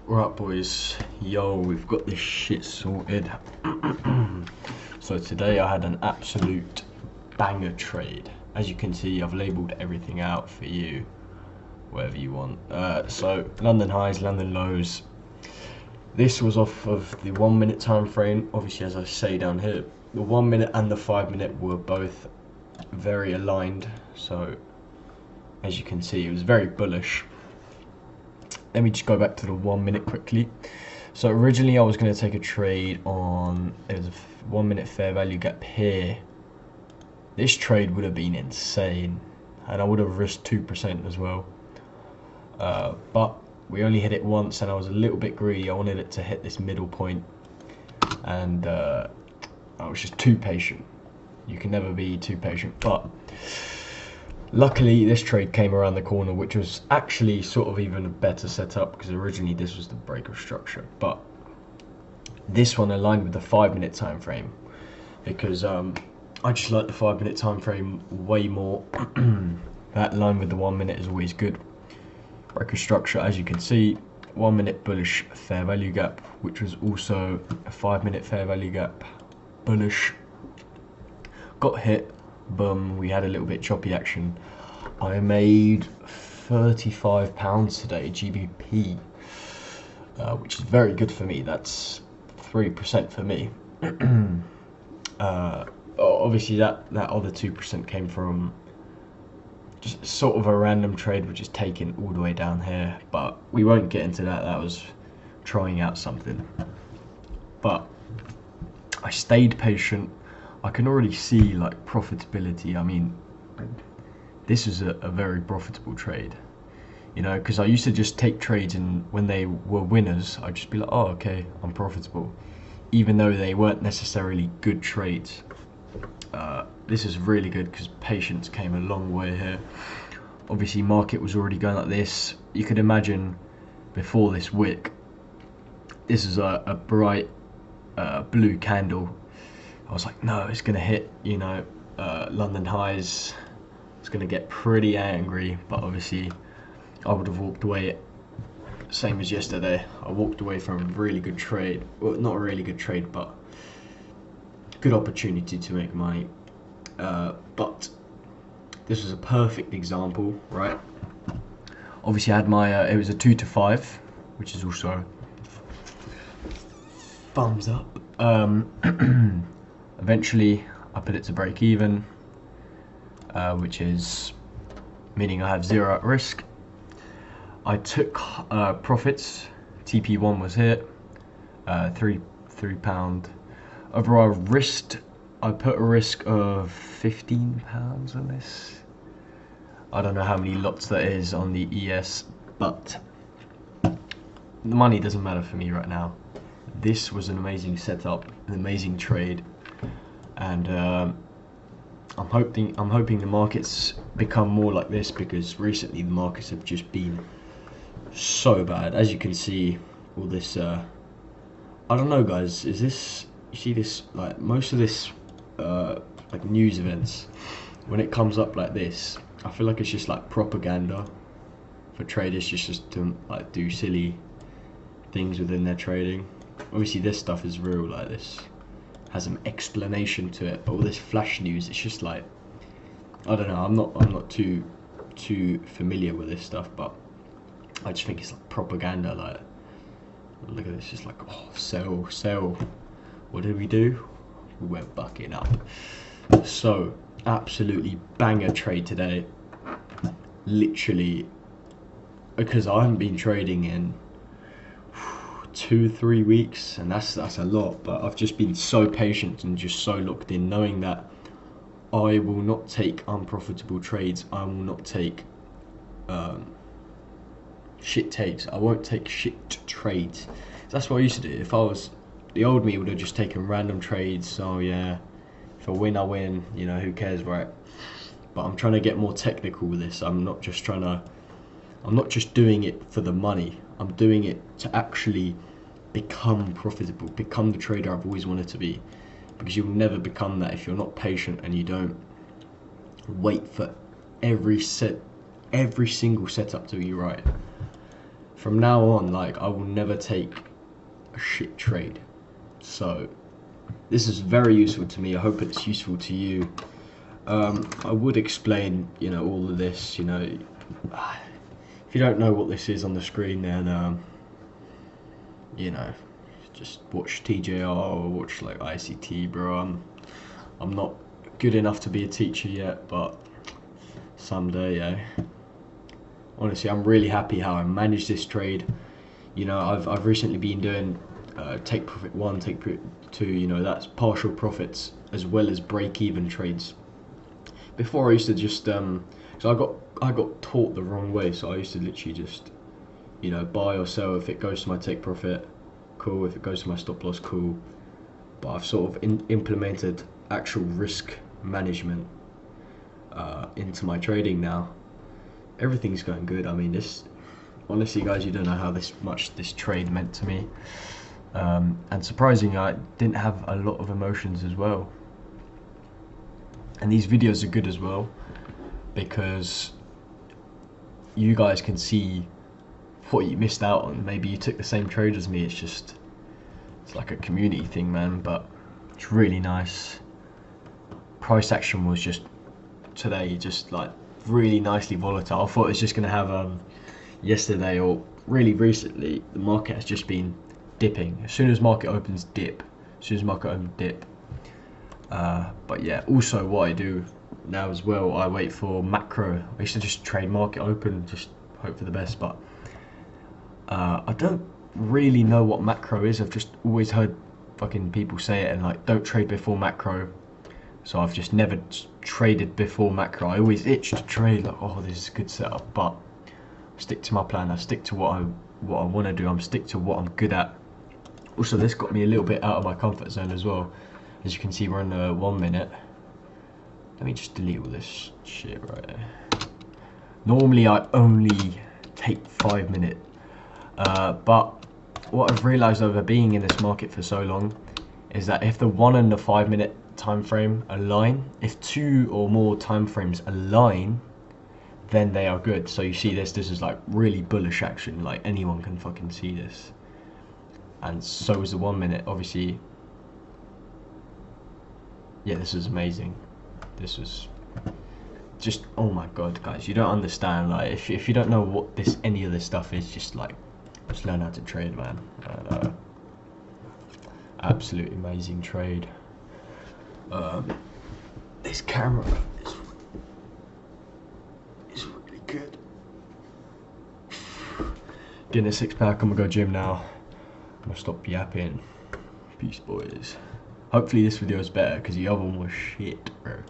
Right boys, yo, we've got this shit sorted. So today I had an absolute banger trade. As you can see, I've labelled everything out for you, whatever you want. So London highs, London lows. This was off of the 1 minute time frame. Obviously, as I say down here, the 1 minute and the 5 minute were both very aligned. So as you can see, it was very bullish. Let me just go back to the 1 minute quickly. So originally I was going to take a trade on, it was a 1 minute fair value gap here. This trade would have been insane, and I would have risked 2% as well. But we only hit it once, and I was a little bit greedy. I wanted it to hit this middle point, and I was just too patient. You can never be too patient, but luckily this trade came around the corner, which was actually sort of even a better setup, because originally this was the breaker structure, but this one aligned with the 5 minute time frame, because I just like the 5 minute time frame way more. That line with the 1 minute is always good. Breaker structure, as you can see, 1 minute bullish fair value gap, which was also a 5 minute fair value gap bullish. Got hit, boom, we had a little bit choppy action. I made £35 today, GBP, which is very good for me. That's 3% for me. Obviously that other 2% came from just sort of a random trade, which is taken all the way down here, but we won't get into that. That was trying out something, but I stayed patient. I can already see like profitability. I mean, this is a very profitable trade, you know, because I used to just take trades, and when they were winners I'd just be like, oh okay, I'm profitable, even though they weren't necessarily good trades. This is really good because patience came a long way here. Obviously market was already going like this. You could imagine before this wick, this is a bright blue candle. I was like, no, it's gonna hit, you know, London highs. It's gonna get pretty angry, but obviously I would have walked away same as yesterday. I walked away from a really good trade. Well, not a really good trade, but good opportunity to make money. But this was a perfect example, right? Obviously I had my, it was a 2 to 5, which is also thumbs up. Eventually I put it to break even, which is meaning I have 0 at risk. I took profits. TP1 was hit, £3. Overall risked, I put a risk of £15 on this. I don't know how many lots that is on the ES, but the money doesn't matter for me right now. This was an amazing setup, an amazing trade, and I'm hoping the markets become more like this, because recently the markets have just been so bad. As you can see, all this I don't know guys, is this, you see this, like most of this like news events, when it comes up like this, I feel like it's just like propaganda for traders, just to like do silly things within their trading. Obviously this stuff is real, like this has an explanation to it, but all this flash news, it's just like, I don't know, I'm not too familiar with this stuff, but I just think it's like propaganda. Like, look at this, just like, oh, sell. What did we do? We went bucking up. So absolutely banger trade today, literally, because I haven't been trading in 2-3 weeks, and that's a lot, but I've just been so patient and just so locked in, knowing that I will not take unprofitable trades. I will not take shit takes. I won't take shit trades. That's what I used to do. If I was, the old me would have just taken random trades. So yeah, if I win, I win, you know, who cares, right? But I'm trying to get more technical with this. I'm not just doing it for the money. I'm doing it to actually become profitable, become the trader I've always wanted to be, because you will never become that if you're not patient and you don't wait for every single setup to be right. from now on, like, I will never take a shit trade. So this is very useful to me. I hope it's useful to you. I would explain, you know, all of this, you know. If you don't know what this is on the screen, then you know, just watch TJR or watch like ICT, bro. I'm not good enough to be a teacher yet, but someday, yeah. Honestly, I'm really happy how I managed this trade. You know, I've recently been doing take profit 1, take profit 2. You know, that's partial profits as well as break-even trades. Before I used to just so I got taught the wrong way. So I used to literally just, you know, buy or sell. If it goes to my take profit, cool. If it goes to my stop loss, cool. But I've sort of implemented actual risk management into my trading now. Everything's going good. I mean, this, honestly, guys, you don't know how much this trade meant to me. And surprisingly, I didn't have a lot of emotions as well. And these videos are good as well because you guys can see what you missed out on. Maybe you took the same trade as me. It's like a community thing, man. But it's really nice. Price action was just today, just like really nicely volatile. I thought it was just going to have yesterday, or really recently, the market has just been dipping. As soon as market opens, dip. As soon as market opens, dip. But yeah, also what I do now as well, I wait for macro. I used to just trade market open, just hope for the best, but I don't really know what macro is. I've just always heard fucking people say it, and like, don't trade before macro. So I've just never traded before macro. I always itch to trade, like, oh, this is a good setup, but I stick to my plan. I stick to what I want to do. I'm stick to what I'm good at. Also, this got me a little bit out of my comfort zone as well. As you can see, we're on the 1 minute. Let me just delete all this shit right there. Normally, I only take 5 minutes, but what I've realised over being in this market for so long is that if the 1 and the 5 minute time frame align, if 2 or more time frames align, then they are good. So you see this is like really bullish action, like anyone can fucking see this. And so is the 1 minute, obviously. Yeah, this is amazing. This was just, oh my god, guys, you don't understand. Like, if you don't know what any of this stuff is, just learn how to trade, man. And, absolutely amazing trade. This camera is really good. Getting a 6-pack. I'm gonna go gym now. I'm gonna stop yapping. Peace, boys. Hopefully this video is better because the other one was shit, bro.